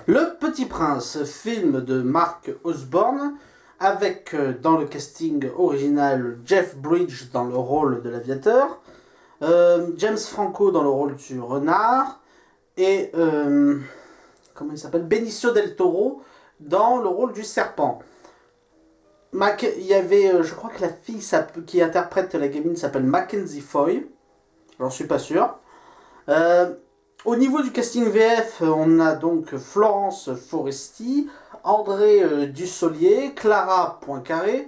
Le Petit Prince, film de Mark Osborne, avec dans le casting original Jeff Bridges dans le rôle de l'aviateur, James Franco dans le rôle du renard, et comment il s'appelle, Benicio del Toro dans le rôle du serpent. Il y avait, je crois que la fille qui interprète la gamine s'appelle Mackenzie Foy, j'en suis pas sûr. Au niveau du casting VF, on a donc Florence Foresti, André Dussolier, Clara Poincaré,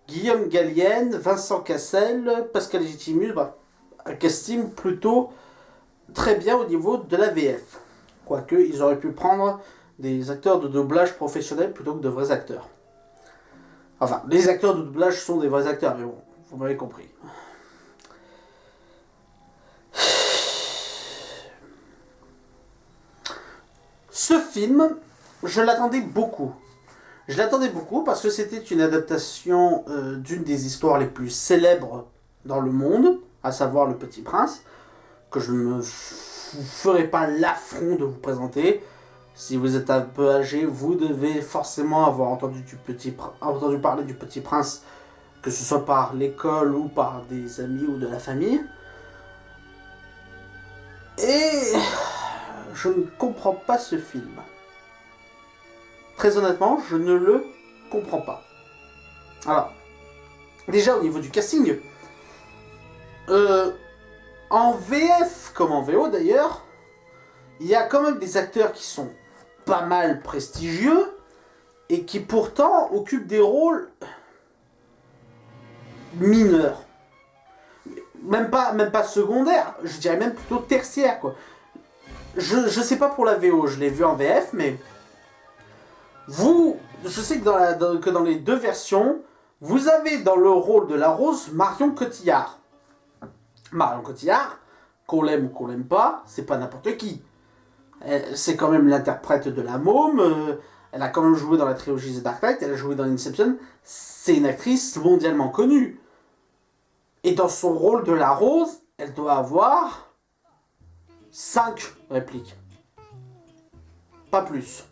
Guillaume Gallienne, Vincent Cassel, Pascal Légitimus, un casting plutôt très bien au niveau de la VF. Quoique, ils auraient pu prendre des acteurs de doublage professionnels plutôt que de vrais acteurs. Enfin, les acteurs de doublage sont des vrais acteurs, mais bon, vous m'avez compris. Ce film, je l'attendais beaucoup. Je l'attendais beaucoup parce que c'était une adaptation d'une des histoires les plus célèbres dans le monde, à savoir Le Petit Prince, que je ne me ferai pas l'affront de vous présenter. Si vous êtes un peu âgé, vous devez forcément avoir entendu parler du Petit Prince, que ce soit par l'école ou par des amis ou de la famille. Et je ne comprends pas ce film. Très honnêtement, je ne le comprends pas. Alors, déjà au niveau du casting, en VF comme en VO d'ailleurs, il y a quand même des acteurs qui sont pas mal prestigieux et qui pourtant occupent des rôles mineurs. Même pas secondaires, je dirais même plutôt tertiaires, quoi. Je sais pas pour la VO, je l'ai vu en VF, mais je sais que dans les deux versions, vous avez dans le rôle de la Rose Marion Cotillard. Marion Cotillard, qu'on l'aime ou qu'on l'aime pas, c'est pas n'importe qui. C'est quand même l'interprète de la môme, elle a quand même joué dans la trilogie The Dark Knight, elle a joué dans Inception, c'est une actrice mondialement connue. Et dans son rôle de la Rose, elle doit avoir 5 répliques. Pas plus.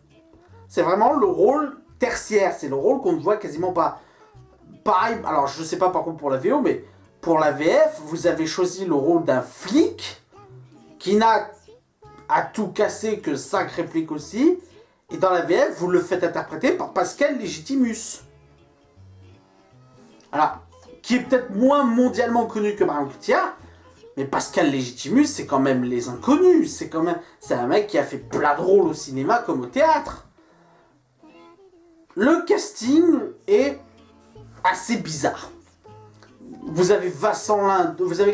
C'est vraiment le rôle tertiaire, c'est le rôle qu'on ne voit quasiment pas. Pareil, alors je sais pas par contre pour la VO, mais pour la VF, vous avez choisi le rôle d'un flic qui n'a à tout casser que 5 répliques aussi, et dans la VF, vous le faites interpréter par Pascal Légitimus. Alors, qui est peut-être moins mondialement connu que Marion Cotillard, mais Pascal Légitimus, c'est quand même les inconnus, c'est un mec qui a fait plein de rôles au cinéma comme au théâtre. Le casting est assez bizarre. Vous avez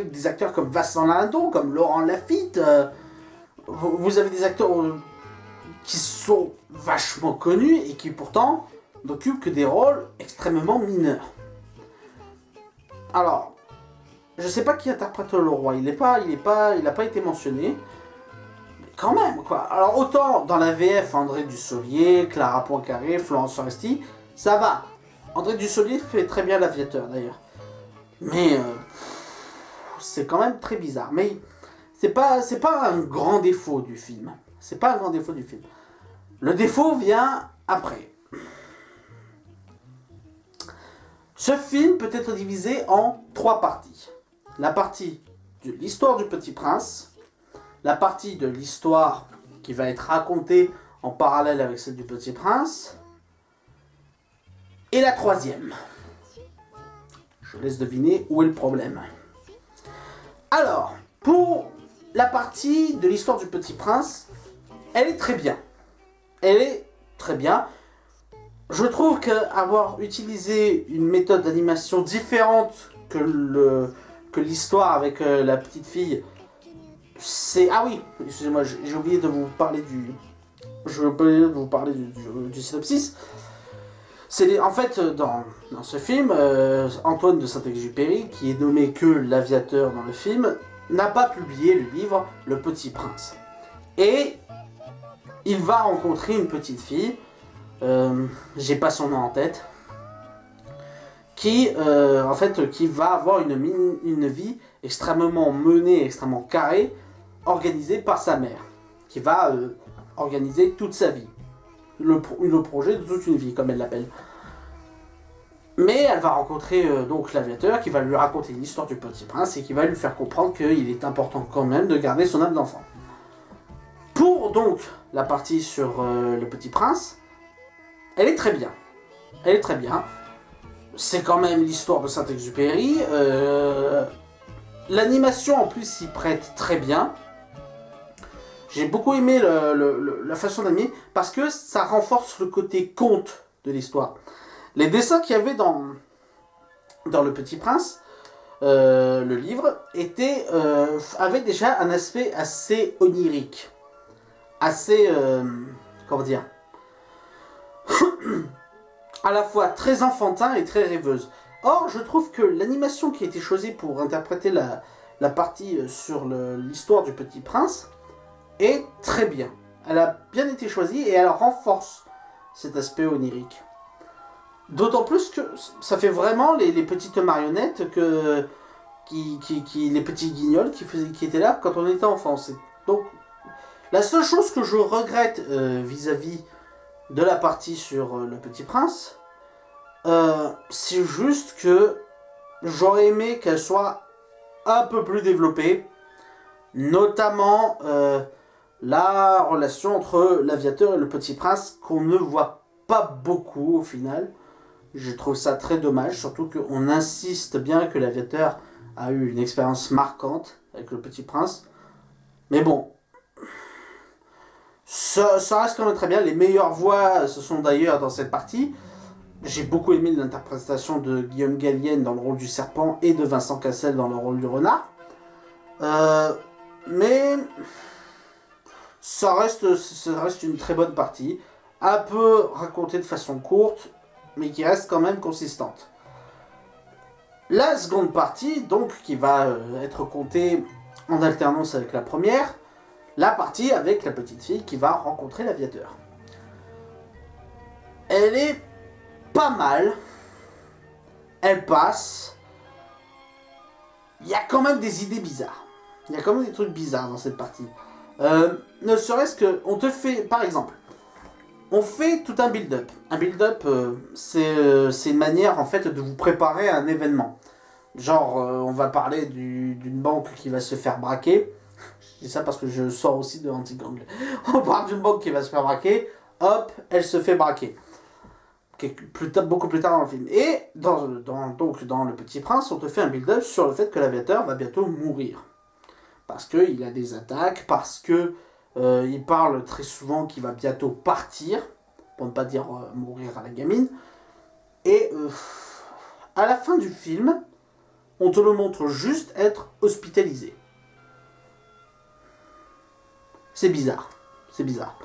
des acteurs comme Vincent Lindon, comme Laurent Lafitte, vous avez des acteurs qui sont vachement connus et qui pourtant n'occupent que des rôles extrêmement mineurs. Alors, je sais pas qui interprète le roi, il n'a pas été mentionné. Mais quand même, quoi. Alors autant dans la VF, André Dussolier, Clara Poincaré, Florence Foresti, ça va. André Dussolier fait très bien l'aviateur d'ailleurs. Mais c'est quand même très bizarre. Mais c'est pas un grand défaut du film. C'est pas un grand défaut du film. Le défaut vient après. Ce film peut être divisé en 3 parties. La partie de l'histoire du Petit Prince, la partie de l'histoire qui va être racontée en parallèle avec celle du Petit Prince, et la 3e. Je laisse deviner où est le problème. Alors, pour la partie de l'histoire du Petit Prince, elle est très bien. Elle est très bien. Je trouve qu'avoir utilisé une méthode d'animation différente que l'histoire avec la petite fille, c'est... Ah oui, excusez-moi, j'ai oublié de vous parler du synopsis. En fait, dans ce film, Antoine de Saint-Exupéry, qui est nommé que l'aviateur dans le film, n'a pas publié le livre Le Petit Prince. Et il va rencontrer une petite fille, j'ai pas son nom en tête, qui va avoir une vie extrêmement menée, extrêmement carrée, organisée par sa mère, qui va organiser toute sa vie. Le projet de toute une vie, comme elle l'appelle. Mais elle va rencontrer donc l'aviateur qui va lui raconter l'histoire du Petit Prince et qui va lui faire comprendre qu'il est important quand même de garder son âme d'enfant. Pour donc la partie sur le Petit Prince, elle est très bien. Elle est très bien. C'est quand même l'histoire de Saint-Exupéry. L'animation en plus s'y prête très bien. J'ai beaucoup aimé la façon d'animer parce que ça renforce le côté conte de l'histoire. Les dessins qu'il y avait dans Le Petit Prince, le livre, avaient déjà un aspect assez onirique. Assez... comment dire à la fois très enfantin et très rêveuse. Or, je trouve que l'animation qui a été choisie pour interpréter la partie sur l'histoire du Petit Prince est très bien. Elle a bien été choisie et elle renforce cet aspect onirique. D'autant plus que ça fait vraiment les petites marionnettes les petits guignols qui étaient là quand on était enfant. Donc, la seule chose que je regrette vis-à-vis de la partie sur le Petit Prince, c'est juste que j'aurais aimé qu'elle soit un peu plus développée, notamment la relation entre l'aviateur et le Petit Prince qu'on ne voit pas beaucoup au final. Je trouve ça très dommage, surtout qu'on insiste bien que l'aviateur a eu une expérience marquante avec le Petit Prince. Mais bon, ça reste quand même très bien. Les meilleures voix ce sont d'ailleurs dans cette partie. J'ai beaucoup aimé l'interprétation de Guillaume Gallienne dans le rôle du serpent et de Vincent Cassel dans le rôle du renard. Mais ça reste une très bonne partie. Un peu racontée de façon courte, mais qui reste quand même consistante. La seconde partie, donc, qui va être comptée en alternance avec la première, la partie avec la petite fille qui va rencontrer l'aviateur. Elle est pas mal, elle passe. Il y a quand même des idées bizarres. Il y a quand même des trucs bizarres dans cette partie. Ne serait-ce que, on te fait, par exemple, on fait tout un build-up. Un build-up, c'est une manière en fait de vous préparer à un événement. Genre, on va parler d'une banque qui va se faire braquer. Je dis ça parce que je sors aussi de Anti-Gang. On parle d'une banque qui va se faire braquer. Hop, elle se fait braquer. Beaucoup plus tard dans le film. Et donc dans Le Petit Prince, on te fait un build-up sur le fait que l'aviateur va bientôt mourir. Parce qu'il a des attaques, parce que il parle très souvent qu'il va bientôt partir, pour ne pas dire mourir à la gamine. Et à la fin du film, on te le montre juste être hospitalisé. C'est bizarre. C'est bizarre.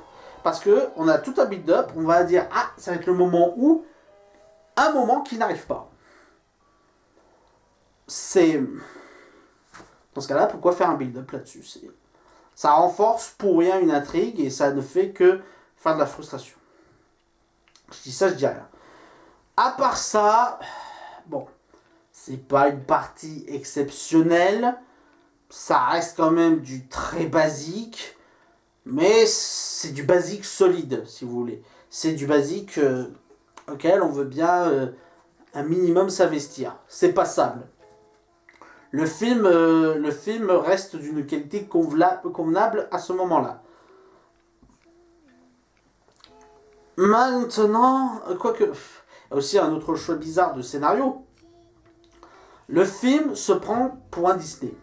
Parce que on a tout un build-up, on va dire ah, ça va être le moment où, un moment qui n'arrive pas. C'est dans ce cas-là, pourquoi faire un build-up là-dessus? Ça renforce pour rien une intrigue et ça ne fait que faire de la frustration. Je dis ça, je dis rien. À part ça, bon, c'est pas une partie exceptionnelle. Ça reste quand même du très basique. Mais c'est du basique solide, si vous voulez. C'est du basique auquel on veut bien un minimum s'investir. C'est passable. Le film reste d'une qualité convenable à ce moment-là. Maintenant, quoique... Il y a aussi un autre choix bizarre de scénario. Le film se prend pour un Disney.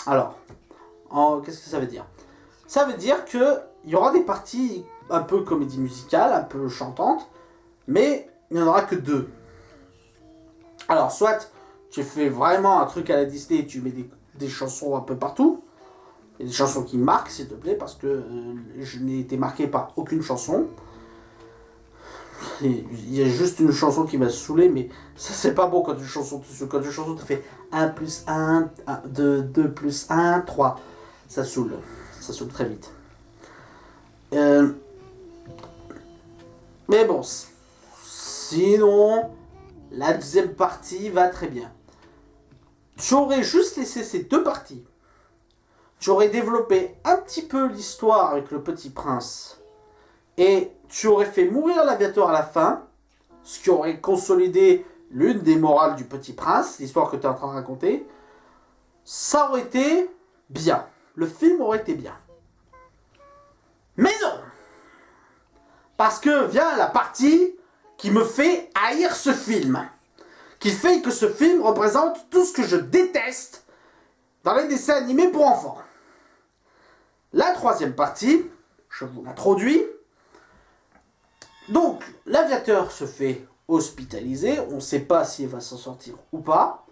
Alors, qu'est-ce que ça veut dire ? Ça veut dire qu'il y aura des parties un peu comédie musicale, un peu chantante, mais il n'y en aura que 2. Alors, soit tu fais vraiment un truc à la Disney et tu mets des chansons un peu partout, et des chansons qui marquent, s'il te plaît, parce que je n'ai été marqué par aucune chanson. Il y a juste une chanson qui m'a saoulé, mais ça c'est pas bon quand une chanson te fait 1 plus 1, 2 plus 1, 3. Ça saoule très vite. Mais bon, sinon, la deuxième partie va très bien. J'aurais juste laissé ces 2 parties tu aurais développé un petit peu l'histoire avec le Petit Prince et tu aurais fait mourir l'aviateur à la fin, ce qui aurait consolidé l'une des morales du Petit Prince, l'histoire que tu es en train de raconter, ça aurait été bien. Le film aurait été bien. Mais non! Parce que vient la partie qui me fait haïr ce film. Qui fait que ce film représente tout ce que je déteste dans les dessins animés pour enfants. La troisième partie, je vous l'introduis. Donc, l'aviateur se fait hospitaliser, on ne sait pas s'il va s'en sortir ou pas.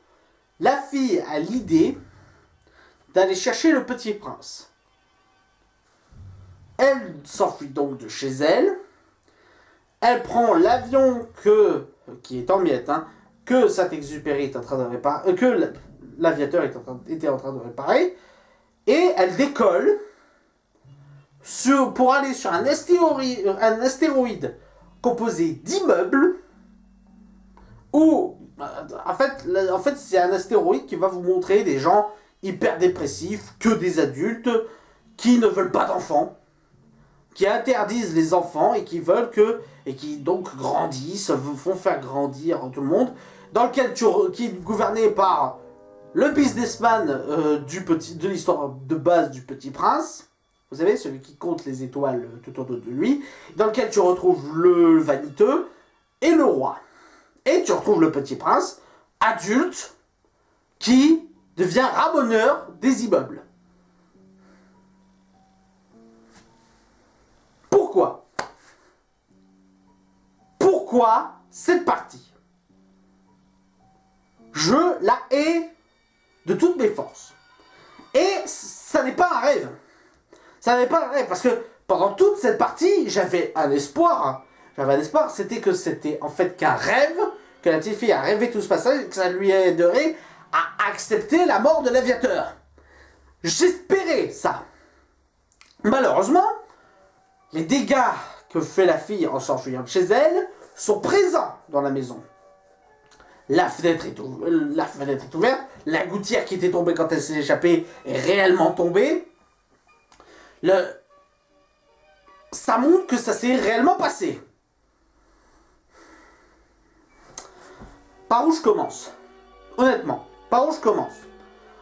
La fille a l'idée d'aller chercher le Petit Prince. Elle s'enfuit donc de chez elle. Elle prend l'avion qui est en miettes, que Saint-Exupéry est en train de réparer, que l'aviateur était en train de réparer, et elle décolle pour aller sur un astéroïde composé d'immeubles, où, en fait c'est un astéroïde qui va vous montrer des gens hyper dépressifs, que des adultes, qui ne veulent pas d'enfants, qui interdisent les enfants et qui veulent et qui donc grandissent, font faire grandir tout le monde, dans lequel qui est gouverné par le businessman de l'histoire de base du Petit Prince, vous savez, celui qui compte les étoiles tout autour de lui, dans lequel tu retrouves le vaniteux et le roi. Et tu retrouves le Petit Prince, adulte, qui devient ramoneur des immeubles. Pourquoi cette partie? Je la hais de toutes mes forces. Et ça n'est pas un rêve. Ça n'est pas un rêve, parce que pendant toute cette partie, j'avais un espoir. C'était en fait qu'un rêve, que la petite fille a rêvé tout ce passage, et que ça lui aiderait à accepter la mort de l'aviateur. J'espérais ça. Malheureusement, les dégâts que fait la fille en s'enfuyant de chez elle sont présents dans la maison. La fenêtre est ouverte, la gouttière qui était tombée quand elle s'est échappée est réellement tombée. Ça montre que ça s'est réellement passé. Par où je commence? Honnêtement, par où je commence?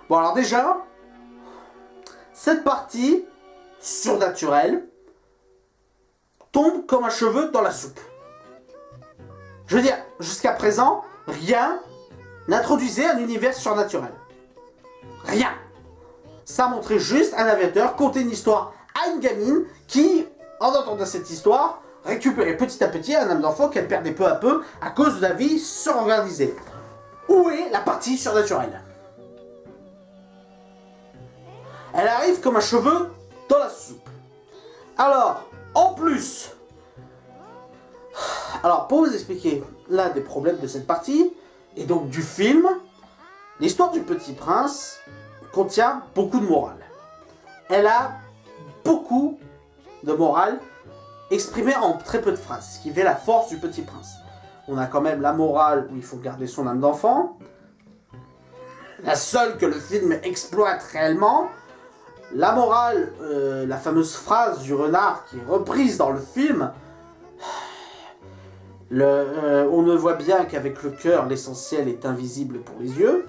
Bon, alors déjà, cette partie surnaturelle tombe comme un cheveu dans la soupe. Je veux dire, jusqu'à présent, rien n'introduisait un univers surnaturel. Rien. Ça montrait juste un aviateur conter une histoire à une gamine qui, en entendant cette histoire, récupérait petit à petit un âme d'enfant qu'elle perdait peu à peu à cause de la vie surorganisée. Où est la partie surnaturelle? Elle arrive comme un cheveu dans la soupe. Alors, en plus... Alors, pour vous expliquer l'un des problèmes de cette partie, et donc du film, l'histoire du Petit Prince contient beaucoup de morale. Elle a beaucoup de morale exprimée en très peu de phrases, ce qui fait la force du Petit Prince. On a quand même la morale où il faut garder son âme d'enfant, la seule que le film exploite réellement, la morale, la fameuse phrase du renard qui est reprise dans le film, on ne voit bien qu'avec le cœur, l'essentiel est invisible pour les yeux,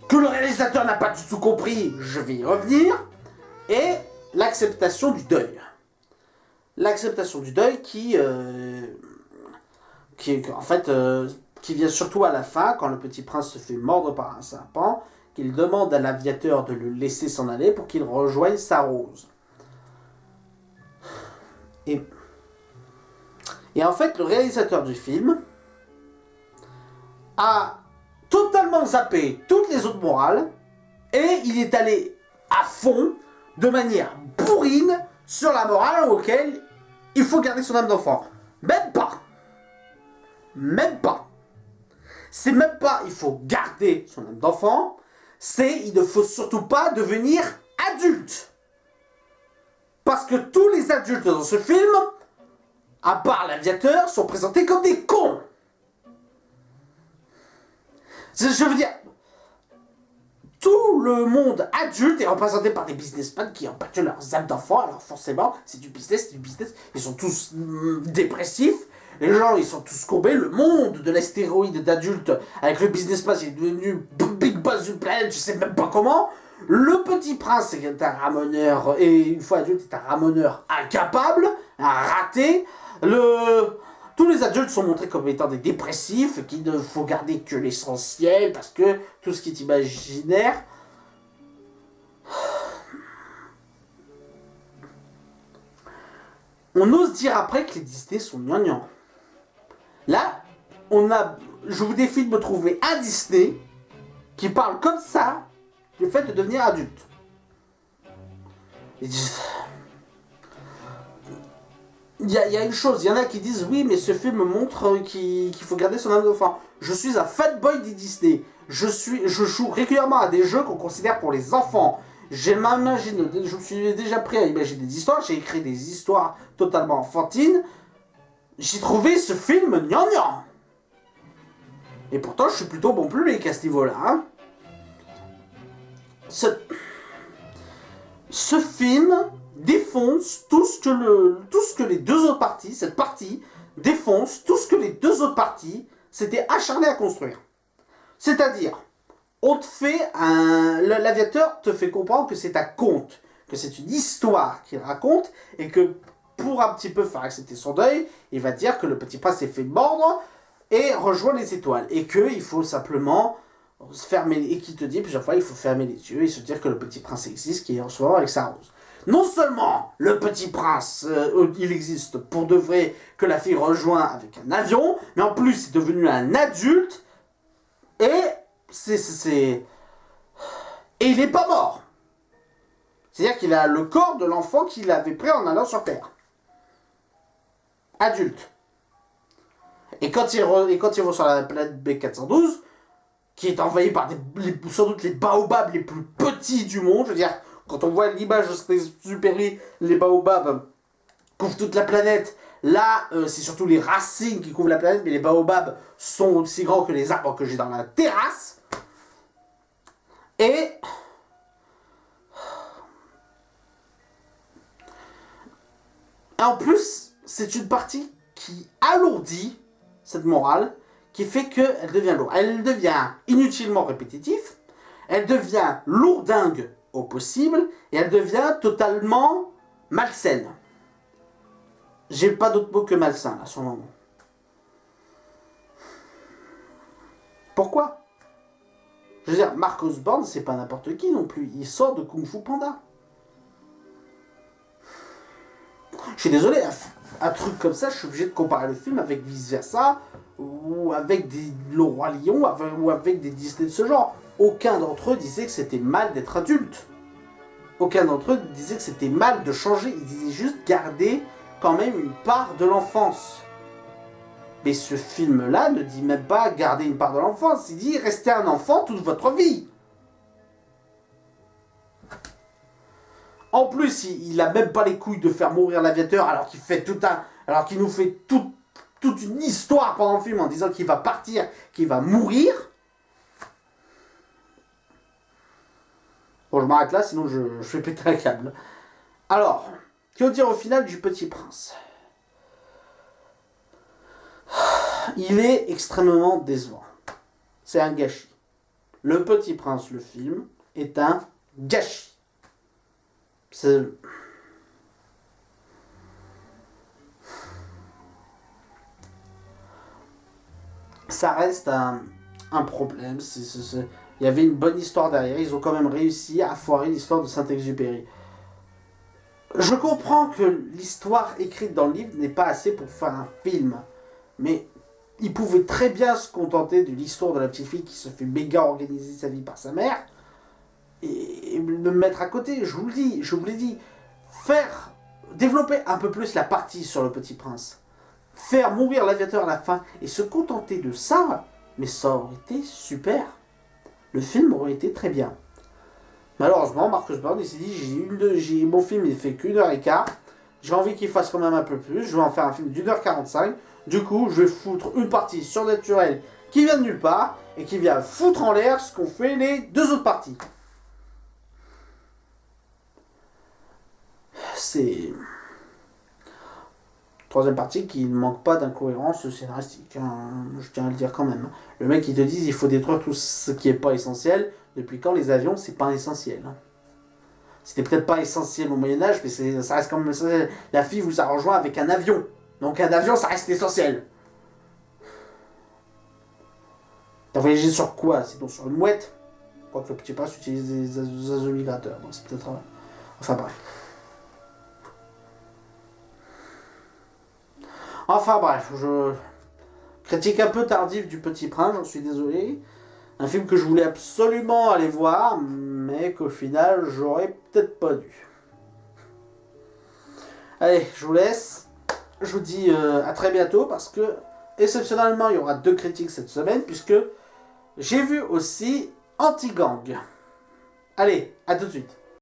que le réalisateur n'a pas du tout compris, je vais y revenir, et l'acceptation du deuil. L'acceptation du deuil qui vient surtout à la fin, quand le Petit Prince se fait mordre par un serpent, qu'il demande à l'aviateur de le laisser s'en aller pour qu'il rejoigne sa rose. Et en fait, le réalisateur du film a totalement zappé toutes les autres morales et il est allé à fond, de manière bourrine, sur la morale auquel il faut garder son âme d'enfant. Même pas. Même pas. C'est même pas il faut garder son âme d'enfant, c'est il ne faut surtout pas devenir adulte. Parce que tous les adultes dans ce film, à part l'aviateur, sont présentés comme des cons. Je veux dire, tout le monde adulte est représenté par des businessmen qui ont perdu leurs âmes d'enfants. Alors forcément, c'est du business. Ils sont tous dépressifs. Les gens, ils sont tous courbés. Le monde de l'astéroïde d'adultes avec le businessman, il est devenu Big Boss du planète, je sais même pas comment. Le petit prince est un ramoneur, et une fois adulte, est un ramoneur incapable, un raté. Tous les adultes sont montrés comme étant des dépressifs, qu'il ne faut garder que l'essentiel, parce que tout ce qui est imaginaire... On ose dire après que les Disney sont gnangnans. Là, je vous défie de me trouver un Disney qui parle comme ça du fait de devenir adulte. Il y a une chose, il y en a qui disent oui, mais ce film montre qu'il faut garder son âme d'enfant. Je suis un fanboy des Disney. Je joue régulièrement à des jeux qu'on considère pour les enfants. Je me suis déjà pris à imaginer des histoires. J'ai écrit des histoires totalement enfantines. J'ai trouvé ce film gnangnan. Et pourtant, je suis plutôt bon public à ce niveau-là. Hein. Ce film défonce tout ce que les deux autres parties, cette partie, défonce tout ce que les deux autres parties s'étaient acharnées à construire. C'est-à-dire, on te fait l'aviateur te fait comprendre que c'est un conte, que c'est une histoire qu'il raconte, et que pour un petit peu faire accepter son deuil, il va dire que le petit prince s'est fait mordre et rejoint les étoiles, et qu'il faut simplement se fermer, et qu'il te dit plusieurs fois il faut fermer les yeux et se dire que le petit prince existe, qui est en ce moment avec sa rose. Non seulement le petit prince, il existe pour de vrai, que la fille rejoint avec un avion, mais en plus c'est devenu un adulte, et et il n'est pas mort. C'est-à-dire qu'il a le corps de l'enfant qu'il avait pris en allant sur Terre. Adulte. Et quand ils vont sur la planète B412, qui est envahie par sans doute les baobabs les plus petits du monde, je veux dire, quand on voit l'image de Saint-Exupéry, les baobabs couvrent toute la planète. Là, c'est surtout les racines qui couvrent la planète, mais les baobabs sont aussi grands que les arbres que j'ai dans la terrasse. Et en plus, c'est une partie qui alourdit cette morale, qui fait qu'elle devient lourde. Elle devient inutilement répétitive, elle devient lourdingue au possible, et elle devient totalement malsaine. J'ai pas d'autre mot que malsain à ce moment. Pourquoi ? Je veux dire, Mark Osborne, c'est pas n'importe qui non plus. Il sort de Kung Fu Panda. Je suis désolé, un truc comme ça, je suis obligé de comparer le film avec Vice Versa, ou avec Le Roi Lion, ou avec des Disney de ce genre. Aucun d'entre eux disait que c'était mal d'être adulte. Aucun d'entre eux disait que c'était mal de changer. Ils disaient juste garder quand même une part de l'enfance. Mais ce film-là ne dit même pas garder une part de l'enfance. Il dit rester un enfant toute votre vie. En plus, il a même pas les couilles de faire mourir l'aviateur alors qu'il nous fait toute une histoire pendant le film en disant qu'il va partir, qu'il va mourir. Bon, je m'arrête là, sinon je vais péter un câble. Alors, que dire au final du Petit Prince ? Il est extrêmement décevant. C'est un gâchis. Le Petit Prince, le film, est un gâchis. Ça reste un problème. Il y avait une bonne histoire derrière. Ils ont quand même réussi à foirer l'histoire de Saint-Exupéry. Je comprends que l'histoire écrite dans le livre n'est pas assez pour faire un film. Mais ils pouvaient très bien se contenter de l'histoire de la petite fille qui se fait méga organiser sa vie par sa mère. Et me mettre à côté, je vous l'ai dit. Développer un peu plus la partie sur le Petit Prince. Faire mourir l'aviateur à la fin et se contenter de ça, mais ça aurait été super. Le film aurait été très bien. Malheureusement, Mark Osborne il s'est dit mon film il fait qu'1h15, j'ai envie qu'il fasse quand même un peu plus, je vais en faire un film d'1h45. Du coup, je vais foutre une partie surnaturelle qui vient de nulle part et qui vient foutre en l'air ce qu'ont fait les deux autres parties. c'est... Troisième partie qui ne manque pas d'incohérence scénaristique, hein, je tiens à le dire quand même. Le mec il te dit il faut détruire tout ce qui est pas essentiel. Depuis quand les avions c'est pas essentiel, hein. C'était peut-être pas essentiel au Moyen-Âge, mais ça reste quand même essentiel. La fille vous a rejoint avec un avion. Donc un avion ça reste essentiel. T'as voyagé sur quoi? Sinon sur une mouette? Quoique le petit prince utilise des oiseaux migrateurs, donc c'est peut-être... Enfin bref. Enfin bref, je... Critique un peu tardive du Petit Prince, j'en suis désolé. Un film que je voulais absolument aller voir, mais qu'au final, j'aurais peut-être pas dû. Allez, je vous laisse. Je vous dis à très bientôt, parce que, exceptionnellement, il y aura 2 critiques cette semaine, puisque j'ai vu aussi Anti-Gang. Allez, à tout de suite.